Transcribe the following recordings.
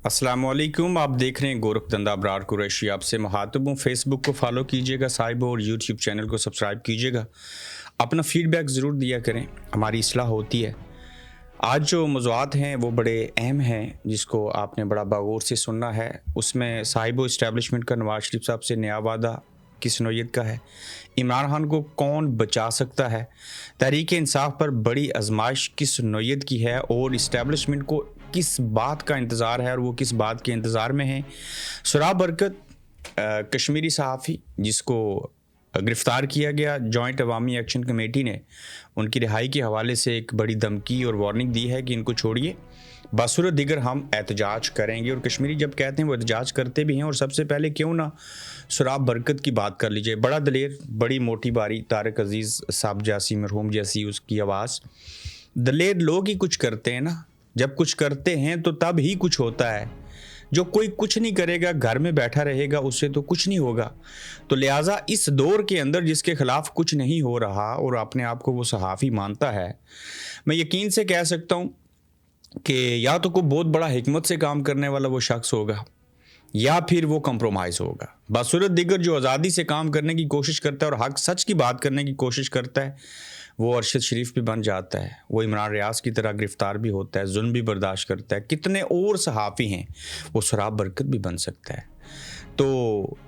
अस्सलामुअलैकुम। आप देख रहे हैं गोरखधंधा अबरार कुरैशी। आपसे मुखातिब हूँ। फेसबुक को फॉलो कीजिएगा साहिब, और यूट्यूब चैनल को सब्सक्राइब कीजिएगा। अपना फीडबैक ज़रूर दिया करें, हमारी इस्लाह होती है। आज जो मौज़ूआत हैं वो बड़े अहम हैं, जिसको आपने बड़ा बागौर से सुनना है। उसमें साहिब इस्टेब्लिशमेंट का नवाज शरीफ साहब से नया वादा किस नौयत का है, इमरान खान को कौन बचा सकता है, तहरीक इंसाफ पर बड़ी आजमाइश किस नौयत की है, और इस्टेब्लिशमेंट को किस बात का इंतज़ार है और वो किस बात के इंतज़ार में है। सुराब बरकत कश्मीरी सहाफ़ी जिसको गिरफ़्तार किया गया, जॉइंट अवामी एक्शन कमेटी ने उनकी रिहाई के हवाले से एक बड़ी धमकी और वार्निंग दी है कि इनको छोड़िए, बसूरत दिगर हम एहतजाज करेंगे। और कश्मीरी जब कहते हैं वो एहतजाज करते भी हैं। और सबसे पहले क्यों ना सुराब बरकत की बात कर लीजिए। बड़ा दलेर, बड़ी मोटी बारी, तारक अजीज़ साहब जैसी, मरहूम जैसी उसकी आवाज़। दलेर लोग ही कुछ करते हैं ना, जब कुछ करते हैं तो तब ही कुछ होता है। जो कोई कुछ नहीं करेगा, घर में बैठा रहेगा, उससे तो कुछ नहीं होगा। तो लिहाजा इस दौर के अंदर जिसके खिलाफ कुछ नहीं हो रहा और अपने आप को वो सहाफ़ी मानता है, मैं यकीन से कह सकता हूँ कि या तो कोई बहुत बड़ा हिकमत से काम करने वाला वो शख्स होगा, या फिर वो कंप्रोमाइज़ होगा। बसूरत दिगर जो आज़ादी से काम करने की कोशिश करता है और हक सच की बात करने की कोशिश करता है, वो अरशद शरीफ भी बन जाता है। वो इमरान रियाज की तरह गिरफ्तार भी होता है, जुल्म भी बर्दाश्त करता है। कितने और सहाफ़ी हैं, वो सुराब बरकत भी बन सकता है। तो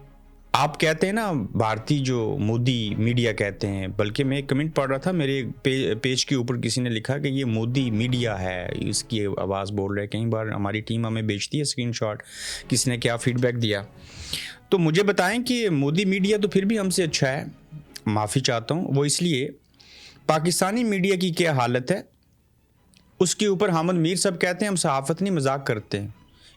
आप कहते हैं ना भारतीय जो मोदी मीडिया कहते हैं, बल्कि मैं एक कमेंट पढ़ रहा था मेरे पेज के ऊपर, किसी ने लिखा कि ये मोदी मीडिया है, इसकी आवाज़ बोल रहे हैं। कई बार हमारी टीम हमें बेचती है स्क्रीनशॉट, किसी ने क्या फीडबैक दिया। तो मुझे बताएं कि मोदी मीडिया तो फिर भी हमसे अच्छा है। माफ़ी चाहता हूँ, वो इसलिए पाकिस्तानी मीडिया की क्या हालत है उसके ऊपर हामिद मीर साहब कहते हैं हम सहाफ़त नहीं, मजाक करते हैं।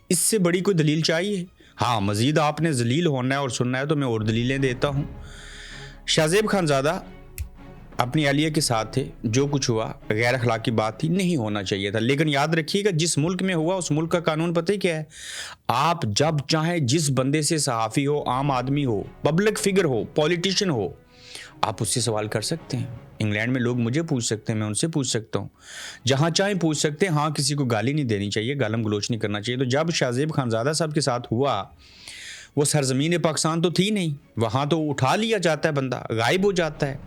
इससे बड़ी कोई दलील चाहिए? हाँ, मज़ीद आपने जलील होना है और सुनना है तो मैं और दलीलें देता हूँ। शाहजेब खानज़ादा अपनी अहलिया के साथ थे, जो कुछ हुआ गैर अखलाकी बात थी, नहीं होना चाहिए था। लेकिन याद रखिएगा, जिस मुल्क में हुआ उस मुल्क का कानून पता ही क्या है। आप जब चाहें जिस बंदे से, सहाफ़ी हो, आम आदमी हो, पब्लिक फिगर हो, पॉलिटिशियन हो, आप उससे सवाल कर सकते हैं। इंग्लैंड में लोग मुझे पूछ सकते हैं, मैं उनसे पूछ सकता हूँ, जहाँ चाहे पूछ सकते हैं। हाँ, किसी को गाली नहीं देनी चाहिए, गालम गलोच नहीं करना चाहिए। तो जब शाहजेब खानज़ादा साहब के साथ हुआ, वो सरजमीन पाकिस्तान तो थी नहीं, वहाँ तो उठा लिया जाता है, बंदा गायब हो जाता है,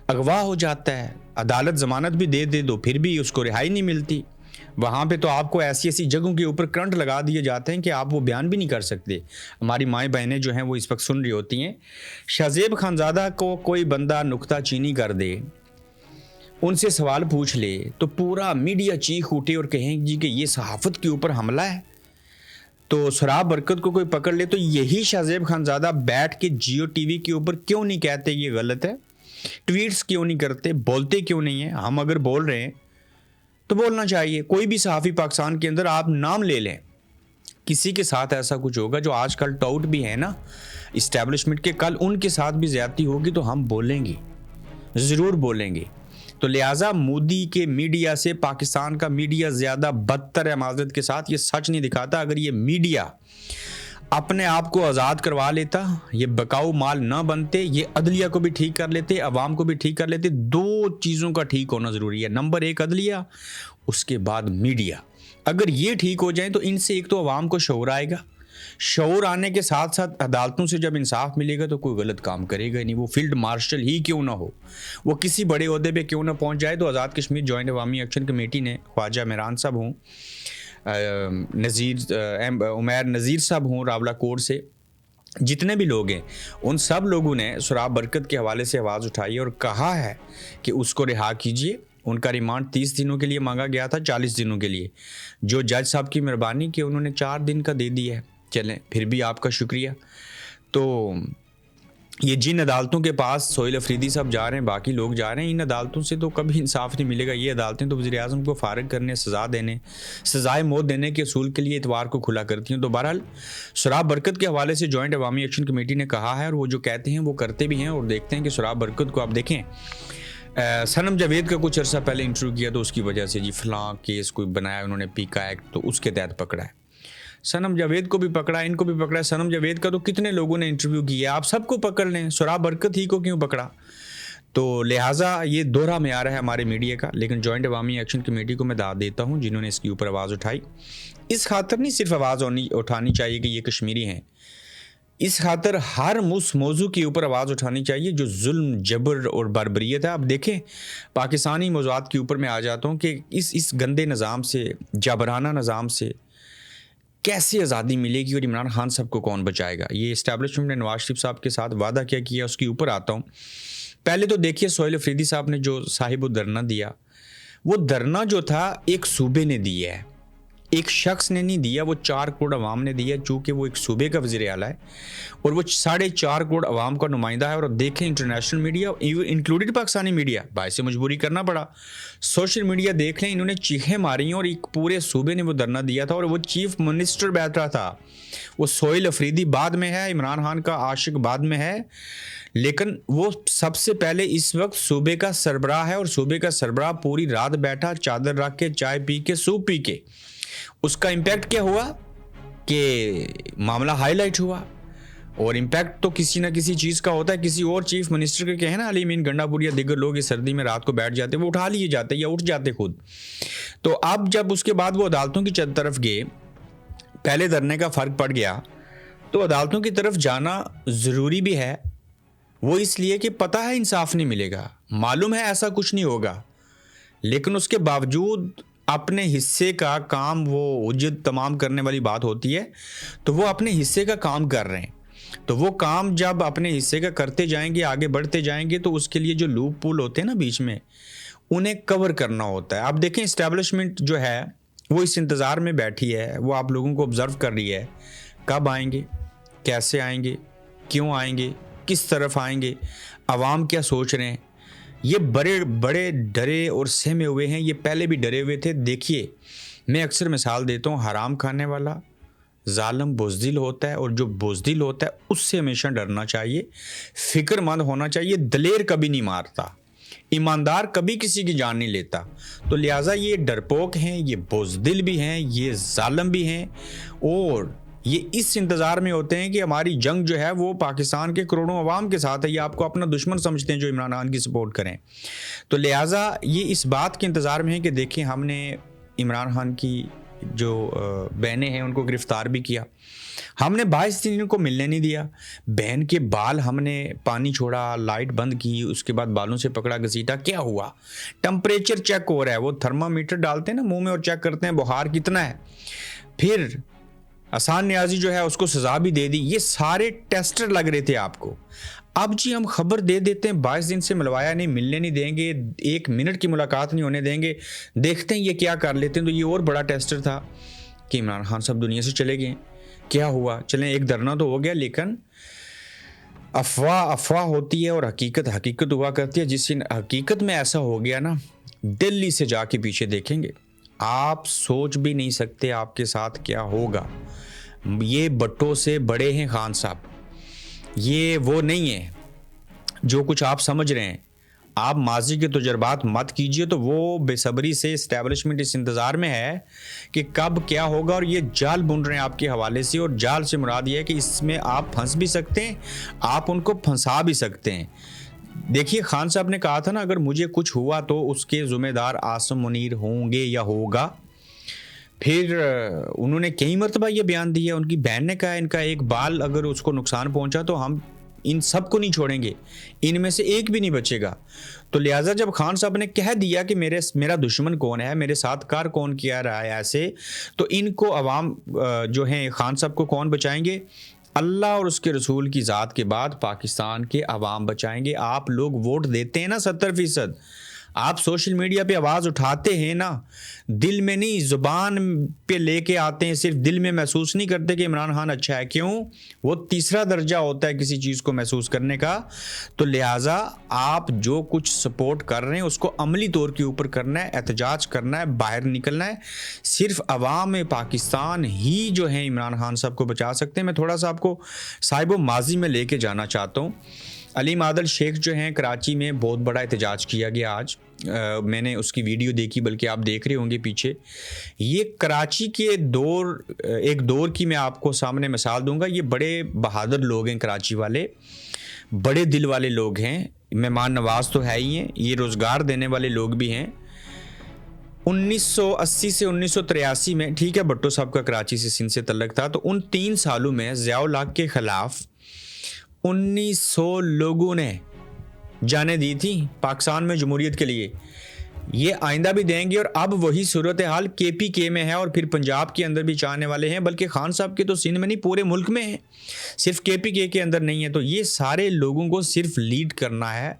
अगवा हो जाता है, अदालत ज़मानत भी दे दो फिर भी उसको रिहाई नहीं मिलती। वहाँ पे तो आपको ऐसी ऐसी जगहों के ऊपर करंट लगा दिए जाते हैं कि आप वो बयान भी नहीं कर सकते। हमारी माएँ बहनें जो हैं वो इस वक्त सुन रही होती हैं। शाहजेब खानज़ादा को कोई बंदा नुक्ता चीनी कर दे, उनसे सवाल पूछ ले, तो पूरा मीडिया चीख उठे और कहें जी कि ये सहाफ़त के ऊपर हमला है। तो सुराब बरकत को कोई पकड़ ले तो यही शाहजेब खानज़ादा बैठ के जियो टीवी के ऊपर क्यों नहीं कहते ये गलत है, ट्वीट्स क्यों नहीं करते, बोलते क्यों नहीं है? हम अगर बोल रहे हैं तो बोलना चाहिए। कोई भी सहाफ़ी पाकिस्तान के अंदर आप नाम ले लें, किसी के साथ ऐसा कुछ होगा जो आजकल टाउट भी है ना इस्टेब्लिशमेंट के, कल उनके साथ भी ज़्यादती होगी तो हम बोलेंगे, ज़रूर बोलेंगे। तो लिहाजा मोदी के मीडिया से पाकिस्तान का मीडिया ज़्यादा बदतर है माज़रत के साथ। ये सच नहीं दिखाता। अगर ये मीडिया अपने आप को आज़ाद करवा लेता, ये बकाऊ माल ना बनते, ये अदलिया को भी ठीक कर लेते, अवाम को भी ठीक कर लेते। दो चीज़ों का ठीक होना ज़रूरी है, नंबर एक अदलिया, उसके बाद मीडिया। अगर ये ठीक हो जाए तो इनसे एक तो अवाम को शऊर आएगा, शऊर आने के साथ साथ अदालतों से जब इंसाफ मिलेगा तो कोई गलत काम करेगा ही नहीं। वो फील्ड मार्शल ही क्यों ना हो, वो किसी बड़े ओहदे पे क्यों ना पहुंच जाए। तो आज़ाद कश्मीर जॉइंट अवामी एक्शन कमेटी ने, ख्वाजा मेहरान साहब हों, उमैर नज़ीर साहब हों रावला कोट से, जितने भी लोग हैं, उन सब लोगों ने सुराब बरकत के हवाले से आवाज़ उठाई और कहा है कि उसको रिहा कीजिए। उनका रिमांड 30 दिनों के लिए मांगा गया था, 40 दिनों के लिए। जो जज साहब की मेहरबानी कि उन्होंने 4 दिन का दे दिया है। चलें, फिर भी आपका शुक्रिया। तो ये जिन अदालतों के पास सोहेल अफरीदी साहब जा रहे हैं, बाकी लोग जा रहे हैं, इन अदालतों से तो कभी इंसाफ नहीं मिलेगा। ये अदालतें तो वज़ीर आज़म को फ़ारिग करने, सज़ा देने, सज़ाए मौत देने के असूल के लिए इतवार को खुला करती हैं। तो बहरहाल सुराब बरकत के हवाले से जॉइंट अवामी एक्शन कमेटी ने कहा है, और वो जो कहते हैं वो करते भी हैं। और देखते हैं कि सुराब बरकत को आप देखें, सनम जावेद का कुछ अर्सा पहले इंटरव्यू किया तो उसकी वजह से जी फ़लाँ केस कोई बनाया उन्होंने, पीका एक्ट, तो उसके तहत पकड़ा है। सनम जावेद को भी पकड़ा, इनको भी पकड़ा। सनम जावेद का तो कितने लोगों ने इंटरव्यू किया, आप सबको पकड़ लें, सुराब बरकत ही को क्यों पकड़ा? तो लिहाजा ये दोहरा मेयार है हमारे मीडिया का। लेकिन जॉइंट अवामी एक्शन कमेटी को मैं दाद देता हूँ जिन्होंने इसके ऊपर आवाज़ उठाई। इस खातर नहीं सिर्फ आवाज़ उठानी चाहिए कि ये कश्मीरी हैं, इस खातर हर उस मौजू के ऊपर आवाज़ उठानी चाहिए जो जुल्म, जबर और बर्बरियत है। आप देखें, पाकिस्तानी मौज़ूआत के ऊपर मैं आ जाता हूँ कि इस गंदे निज़ाम से, जबराना निज़ाम से कैसे आज़ादी मिलेगी और इमरान खान साहब को कौन बचाएगा। ये इस्टेब्लिशमेंट ने नवाज शरीफ साहब के साथ वादा क्या किया, उसके ऊपर आता हूँ। पहले तो देखिए, सोहेल अफरीदी साहब ने जो साहिब धरना दिया, वो धरना जो था एक सूबे ने दिया है, एक शख्स ने नहीं दिया, वो 4 करोड़ अवाम ने दिया, चूँकि वो एक सूबे का वज़ीर आला है और वो 4.5 करोड़ अवाम का नुमाइंदा है। और देखें, international media included Pakistani media, बायसे मजबूरी करना पड़ा, सोशल मीडिया देख लें, इन्होंने चीखें मारी और एक पूरे सूबे ने वो धरना दिया था। और वो चीफ मिनिस्टर बैठ रहा था, वो सोहेल अफरीदी बाद में है, इमरान खान का आशिक बाद में है, लेकिन वो सबसे पहले इस वक्त सूबे का सरबराह है। और सूबे का सरबराह पूरी रात बैठा, चादर रख के, चाय पी के, सूप पी के। उसका इम्पैक्ट क्या हुआ कि मामला हाईलाइट हुआ। और इम्पैक्ट तो किसी ना किसी चीज़ का होता है। किसी और चीफ मिनिस्टर के कहे ना, अली मीन गंडापुर या दिगर लोग इस सर्दी में रात को बैठ जाते, वो उठा लिए जाते या उठ जाते खुद। तो अब जब उसके बाद वो अदालतों की तरफ गए, पहले धरने का फ़र्क पड़ गया, तो अदालतों की तरफ जाना ज़रूरी भी है। वो इसलिए कि पता है इंसाफ नहीं मिलेगा, मालूम है ऐसा कुछ नहीं होगा, लेकिन उसके बावजूद अपने हिस्से का काम, वो उज्जत तमाम करने वाली बात होती है, तो वो अपने हिस्से का काम कर रहे हैं। तो वो काम जब अपने हिस्से का करते जाएंगे, आगे बढ़ते जाएंगे, तो उसके लिए जो लूप पुल होते हैं ना बीच में, उन्हें कवर करना होता है। आप देखें, इस्टेब्लिशमेंट जो है वो इस इंतज़ार में बैठी है, वो आप लोगों को ऑब्ज़र्व कर रही है, कब आएंगे, कैसे आएंगे, क्यों आएंगे, किस तरफ आएंगे, अवाम क्या सोच रहे हैं। ये बड़े बड़े डरे और सहमे हुए हैं, ये पहले भी डरे हुए थे। देखिए, मैं अक्सर मिसाल देता हूँ, हराम खाने वाला जालिम बुज़दिल होता है, और जो बुज़दिल होता है उससे हमेशा डरना चाहिए, फ़िक्रमंद होना चाहिए। दलेर कभी नहीं मारता, ईमानदार कभी किसी की जान नहीं लेता। तो लिहाजा ये डरपोक हैं, ये बुज़दिल भी हैं, ये जालिम भी हैं, और ये इस इंतज़ार में होते हैं कि हमारी जंग जो है वो पाकिस्तान के करोड़ों अवाम के साथ है। ये आपको अपना दुश्मन समझते हैं जो इमरान खान की सपोर्ट करें। तो लिहाजा ये इस बात के इंतज़ार में है कि देखिए, हमने इमरान खान की जो बहनें हैं उनको गिरफ़्तार भी किया, हमने 22 दिन इनको मिलने नहीं दिया। बहन के बाल हमने पानी छोड़ा, लाइट बंद की, उसके बाद बालों से पकड़ा घसीटा, क्या हुआ? टेम्परेचर चेक हो रहा है, वो थर्मामीटर डालते हैं ना मुंह में और चेक करते हैं बुखार कितना है। फिर आसान न्याजी जो है उसको सज़ा भी दे दी। ये सारे टेस्टर लग रहे थे आपको। अब जी हम खबर दे देते हैं, 22 दिन से मिलवाया नहीं, मिलने नहीं देंगे, 1 मिनट की मुलाकात नहीं होने देंगे, देखते हैं ये क्या कर लेते हैं। तो ये और बड़ा टेस्टर था कि इमरान खान साहब दुनिया से चले गए, क्या हुआ? चलें, एक धरना तो हो गया, लेकिन अफवाह होती है और हकीकत हकीकत हुआ करती है। जिस दिन हकीकत में ऐसा हो गया ना, दिल्ली से जाके पीछे देखेंगे, आप सोच भी नहीं सकते आपके साथ क्या होगा। ये बट्टों से बड़े हैं खान साहब, ये वो नहीं है जो कुछ आप समझ रहे हैं। आप माजी के तजुर्बात मत कीजिए। तो वो बेसब्री से इस्टेब्लिशमेंट इस इंतज़ार में है कि कब क्या होगा, और ये जाल बुन रहे हैं आपके हवाले से। और जाल से मुराद ये है कि इसमें आप फंस भी सकते हैं, आप उनको फंसा भी सकते हैं। देखिए, खान साहब ने कहा था ना, अगर मुझे कुछ हुआ तो उसके ज़िम्मेदार आसिम मुनीर होंगे या होगा। फिर उन्होंने कई मरतबा ये बयान दिया, उनकी बहन ने कहा, इनका एक बाल अगर उसको नुकसान पहुंचा तो हम इन सब को नहीं छोड़ेंगे, इनमें से एक भी नहीं बचेगा। तो लिहाजा जब खान साहब ने कह दिया कि मेरा दुश्मन कौन है, मेरे साथ कार कौन किया रहा है ऐसे, तो इनको अवाम जो हैं खान साहब को कौन बचाएंगे? अल्लाह और उसके रसूल की ज़ात के बाद पाकिस्तान के अवाम बचाएंगे। आप लोग वोट देते हैं ना 70%, आप सोशल मीडिया पे आवाज़ उठाते हैं ना, दिल में नहीं ज़ुबान पे लेके आते हैं, सिर्फ दिल में महसूस नहीं करते कि इमरान खान अच्छा है। क्यों? वो तीसरा दर्जा होता है किसी चीज़ को महसूस करने का। तो लिहाजा आप जो कुछ सपोर्ट कर रहे हैं उसको अमली तौर के ऊपर करना है, एहतजाज करना है, बाहर निकलना है। सिर्फ अवाम पाकिस्तान ही जो है इमरान खान साहब को बचा सकते हैं। मैं थोड़ा सा आपको साहिब माजी में लेके जाना चाहता हूँ। अलीम आदल शेख जो हैं कराची में बहुत बड़ा एहतजाज किया गया आज। मैंने उसकी वीडियो देखी, बल्कि आप देख रहे होंगे पीछे। ये कराची के एक दौर की मैं आपको सामने मिसाल दूंगा। ये बड़े बहादुर लोग हैं, कराची वाले बड़े दिल वाले लोग हैं। मेहमान नवाज तो है ही हैं, ये रोज़गार देने वाले लोग भी हैं। 1980 से 1983 में, ठीक है, भुट्टो साहब का कराची से सिंध से तल्लक था, तो उन 3 सालों में ज़िया-उल हक के ख़िलाफ़ 1900 लोगों ने जानें दी थी पाकिस्तान में जमहूरियत के लिए। ये आइंदा भी देंगे और अब वही सूरत हाल KPK में है और फिर पंजाब के अंदर भी चाहने वाले हैं, बल्कि खान साहब के तो सिंध में नहीं पूरे मुल्क में है, सिर्फ KPK के अंदर नहीं है। तो ये सारे लोगों को सिर्फ लीड करना है,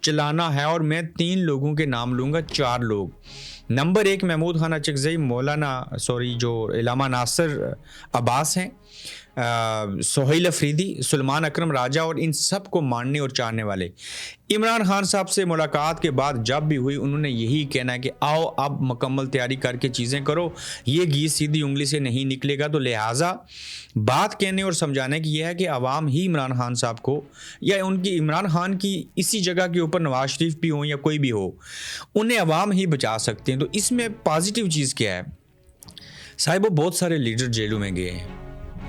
चलाना है। और मैं 3 लोगों के नाम लूँगा, 4 लोग। नंबर 1 महमूद खान अचकज़ई, जो इलामा नासिर अब्बास हैं, सोहेल अफरीदी, सुलेमान अकरम राजा, और इन सब को मानने और चाहने वाले। इमरान खान साहब से मुलाकात के बाद जब भी हुई, उन्होंने यही कहना है कि आओ अब मुकम्मल तैयारी करके चीज़ें करो, ये घी सीधी उंगली से नहीं निकलेगा। तो लिहाजा बात कहने और समझाने की यह है कि आवाम ही इमरान खान साहब को, या उनकी इमरान खान की इसी जगह के ऊपर नवाज शरीफ भी हो या कोई भी हो, उन्हें आवाम ही बचा सकते हैं। तो इसमें पॉजिटिव चीज़ क्या है साहिब? वो बहुत सारे लीडर जेलों में गए हैं,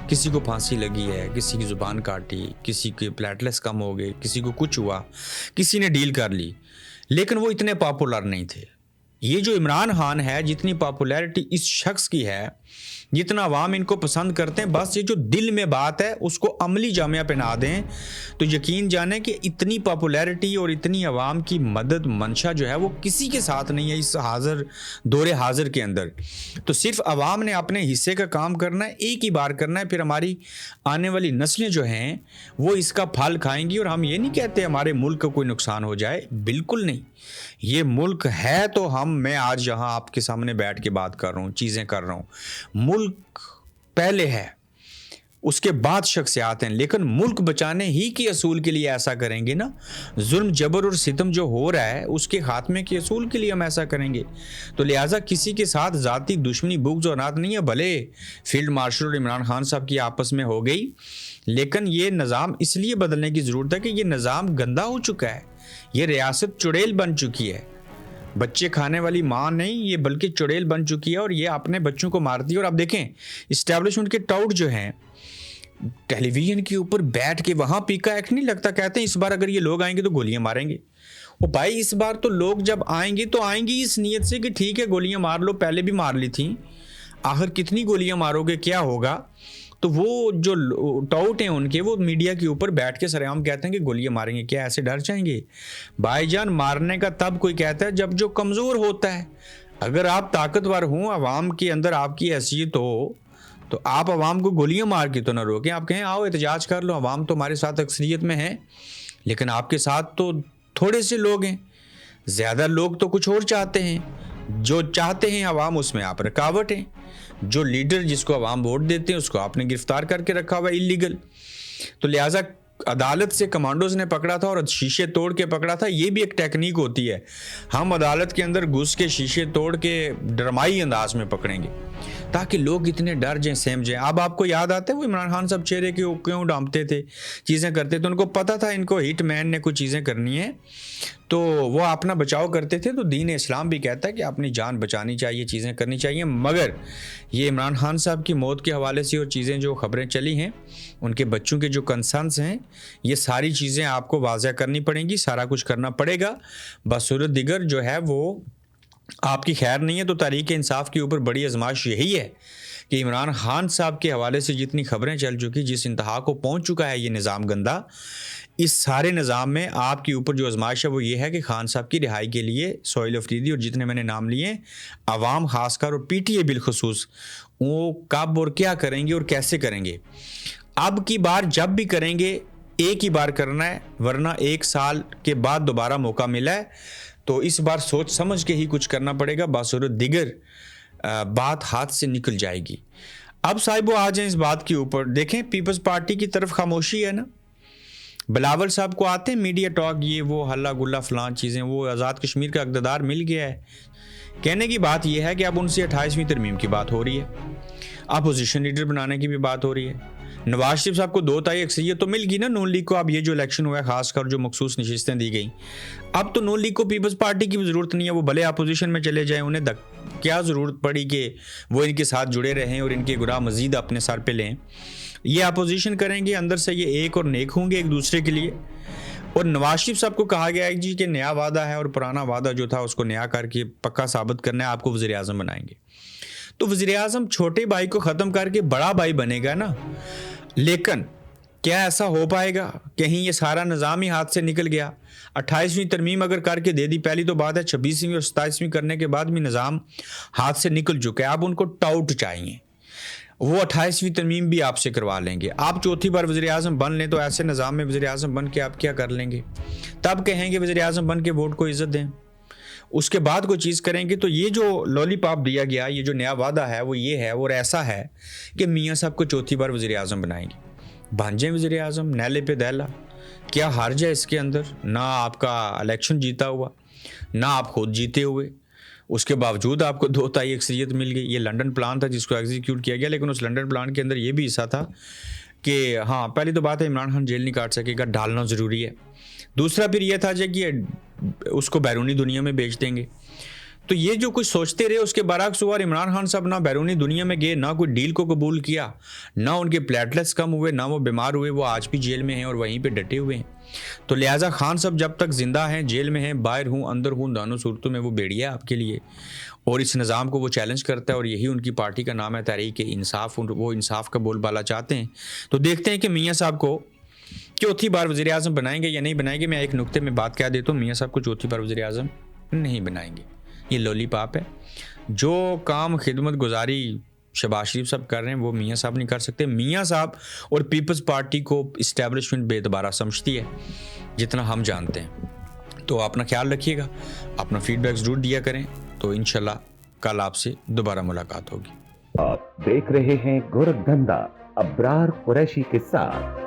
किसी को फांसी लगी है, किसी की ज़ुबान काटी, किसी के प्लेटलेट्स कम हो गए, किसी को कुछ हुआ, किसी ने डील कर ली, लेकिन वो इतने पॉपुलर नहीं थे। ये जो इमरान खान है, जितनी पॉपुलैरिटी इस शख्स की है, जितना अवाम इनको पसंद करते हैं, बस ये जो दिल में बात है उसको अमली जामिया पहना दें तो यकीन जाने कि इतनी पॉपुलैरिटी और इतनी अवाम की मदद मंशा जो है वो किसी के साथ नहीं है इस दौरे हाजिर के अंदर। तो सिर्फ अवाम ने अपने हिस्से का काम करना है, एक ही बार करना है, फिर हमारी आने वाली नस्लें जो हैं वो इसका फल खाएंगी। और हम ये नहीं कहते हमारे मुल्क का कोई नुकसान हो जाए, बिल्कुल नहीं। ये मुल्क है तो मैं आज यहाँ आपके सामने बैठ के बात कर रहा हूँ, चीज़ें कर रहा हूँ। मुल्क पहले है, उसके बाद शख्सियात हैं, लेकिन मुल्क बचाने ही के असूल के लिए ऐसा करेंगे ना। जुल्म जबर और सितम जो हो रहा है उसके खात्मे के असूल के लिए हम ऐसा करेंगे। तो लिहाजा किसी के साथ ज़ाती दुश्मनी बुग़्ज़ और नात नहीं है। भले फील्ड मार्शल और इमरान खान साहब की आपस में हो गई, लेकिन ये निज़ाम इसलिए बदलने की ज़रूरत है कि ये निज़ाम गंदा हो चुका है, ये रियासत चुड़ैल बन चुकी है। बच्चे खाने वाली माँ नहीं, ये बल्कि चुड़ैल बन चुकी है और ये अपने बच्चों को मारती है। और आप देखें इस्टेब्लिशमेंट के टाउट जो हैं, टेलीविज़न के ऊपर बैठ के वहाँ पीका एक्ट नहीं लगता, कहते हैं इस बार अगर ये लोग आएंगे तो गोलियां मारेंगे। ओ भाई, इस बार तो लोग जब आएंगे तो आएंगे इस नीयत से कि ठीक है गोलियां मार लो, पहले भी मार ली थी, आखिर कितनी गोलियां मारोगे, क्या होगा। तो वो जो टाउट हैं उनके, वो मीडिया के ऊपर बैठ के सरेआम कहते हैं कि गोलियां मारेंगे। क्या ऐसे डर जाएंगे? भाईजान, मारने का तब कोई कहता है जब जो कमज़ोर होता है। अगर आप ताकतवर हों, आवाम के अंदर आपकी हैसियत हो, तो आप आवाम को गोलियां मार के तो ना रोकें। आप कहें आओ एहतजाज कर लो, आवाम तो हमारे साथ अक्सरियत में है, लेकिन आपके साथ तो थोड़े से लोग हैं, ज़्यादा लोग तो कुछ और चाहते हैं। जो चाहते हैं आवाम, उसमें आप रुकावट हैं। जो लीडर जिसको आवाम वोट देते हैं उसको आपने गिरफ्तार करके रखा हुआ इलीगल। तो लिहाजा अदालत से कमांडोज ने पकड़ा था और शीशे तोड़ के पकड़ा था। ये भी एक टेक्निक होती है, हम अदालत के अंदर घुस के शीशे तोड़ के ड्रामाई अंदाज में पकड़ेंगे ताकि लोग इतने डर जाएं, सहम जाएं। अब आपको याद आता है वो इमरान खान साहब चेहरे के क्यों डांपते थे, चीज़ें करते थे, उनको पता था इनको हिट मैन ने कुछ चीज़ें करनी है, तो वो अपना बचाव करते थे। तो दीन इस्लाम भी कहता है कि अपनी जान बचानी चाहिए, चीज़ें करनी चाहिए। मगर ये इमरान खान साहब की मौत के हवाले से और चीज़ें जो खबरें चली हैं, उनके बच्चों के जो कंसर्न्स हैं, ये सारी चीज़ें आपको वाज़ह करनी पड़ेंगी, सारा कुछ करना पड़ेगा। बसूरत दिगर जो है वो आपकी खैर नहीं है। तो तहरीक इंसाफ के ऊपर बड़ी आजमाइश यही है कि इमरान खान साहब के हवाले से जितनी खबरें चल चुकी, जिस इंतहा को पहुंच चुका है ये निज़ाम गंदा, इस सारे निज़ाम में आपके ऊपर जो आजमाइश है वो ये है कि खान साहब की रिहाई के लिए सोहेल अफरीदी और जितने मैंने नाम लिए, आवाम खासकर और PTA बिलखसूस, वो कब और क्या करेंगे और कैसे करेंगे। अब की बार जब भी करेंगे एक ही बार करना है, वरना 1 साल के बाद दोबारा मौका मिला है तो इस बार सोच समझ के ही कुछ करना पड़ेगा। बासूरत दिगर बात हाथ से निकल जाएगी। अब साहिब वो आ जाए इस बात के ऊपर, देखें पीपल्स पार्टी की तरफ खामोशी है ना। बिलावल साहब को आते हैं मीडिया टॉक, ये वो हल्ला गुल्ला फलां चीज़ें, वो आज़ाद कश्मीर का इक़्तिदार मिल गया है। कहने की बात यह है कि अब उनसे 28वीं तरमीम की बात हो रही है, अपोजिशन लीडर बनाने की भी बात हो रही है। नवाज शरीफ साहब को 2 तिहाई अक्सरियत तो मिल गई ना नून लीग को। अब ये जो इलेक्शन हुआ है, खासकर जो मखसूस नशिस्तें दी गई, अब तो नून लीग को पीपल्स पार्टी की भी ज़रूरत नहीं है। वो भले अपोजिशन में चले जाएं, उन्हें क्या ज़रूरत पड़ी कि वो इनके साथ जुड़े रहें और इनके गुनाह मज़ीद अपने सर पे लें। ये अपोजिशन करेंगे, अंदर से ये एक और नेक होंगे एक दूसरे के लिए। और नवाज शरीफ साहब को कहा गया है जी कि नया वादा है और पुराना वादा जो था उसको नया करके पक्का साबित करना है, आपको वज़ीर आज़म बनाएंगे। तो वज़ीर आज़म छोटे भाई को ख़त्म करके बड़ा भाई बनेगा ना, लेकिन क्या ऐसा हो पाएगा? कहीं ये सारा निज़ाम ही हाथ से निकल गया। 28वीं तरमीम अगर करके दे दी, पहली तो बात है 26वीं और 27वीं करने के बाद भी निज़ाम हाथ से निकल चुका है। अब उनको टाउट चाहिए, वो 28वीं तरमीम भी आपसे करवा लेंगे। आप चौथी बार वज़ीर आज़म बन लें तो ऐसे निज़ाम में वज़ीर आज़म बन के आप क्या कर लेंगे? तब कहेंगे वज़ीर आज़म बन के वोट को इज़्ज़त दें, उसके बाद कोई चीज़ करेंगे। तो ये जो लॉलीपॉप दिया गया, ये जो नया वादा है वो ये है और ऐसा है कि मियाँ साहब को चौथी बार वज़ीर आज़म बनाएंगे। भांजे वज़ीर आज़म नैले पे दैला, क्या हर्ज है इसके अंदर? ना आपका इलेक्शन जीता हुआ, ना आप खुद जीते हुए, उसके बावजूद आपको 2 तिहाई अक्सरियत मिल गई। ये लंदन प्लान था जिसको एग्जीक्यूट किया गया, लेकिन उस लंदन प्लान के अंदर ये भी हिस्सा था कि हाँ, पहली तो बात है इमरान खान जेल नहीं काट सकेगा, डालना ज़रूरी है। दूसरा फिर यह था कि उसको बैरूनी दुनिया में बेच देंगे। तो ये जो कुछ सोचते रहे उसके बरक्स हुआ। इमरान खान साहब ना बैरूनी दुनिया में गए, ना कोई डील को कबूल किया, ना उनके प्लेटलेट्स कम हुए, ना वो बीमार हुए। वो आज भी जेल में हैं और वहीं पे डटे हुए हैं। तो लिहाजा खान साहब जब तक जिंदा हैं, जेल में हैं, बाहर हूँ अंदर हूँ, दोनों सूरतों में वो बेड़िया आपके लिए, और इस निज़ाम को वो चैलेंज करता है और यही उनकी पार्टी का नाम है तहरीक इंसाफ। वो इंसाफ का बोलबाला चाहते हैं। तो देखते हैं कि मियाँ साहब को चौथी बार वज़ीर आज़म बनाएंगे या नहीं बनाएंगे। मैं एक नुक्ते में बात कह देता हूँ, मियाँ साहब को चौथी बार वज़ीर आज़म नहीं बनाएंगे। ये लॉलीपॉप है। जो काम खिदमत गुजारी शहबाज शरीफ साहब कर रहे हैं वो मियाँ साहब नहीं कर सकते। मियाँ साहब और पीपल्स पार्टी को इस्टेब्लिशमेंट बेदबारा समझती है जितना हम जानते हैं। तो अपना ख्याल रखिएगा, अपना फीडबैक ज़रूर दिया करें। तो इंशाल्लाह कल आपसे दोबारा मुलाकात होगी। आप देख रहे हैं गोरखधंधा अब्रार कुरैशी के साथ।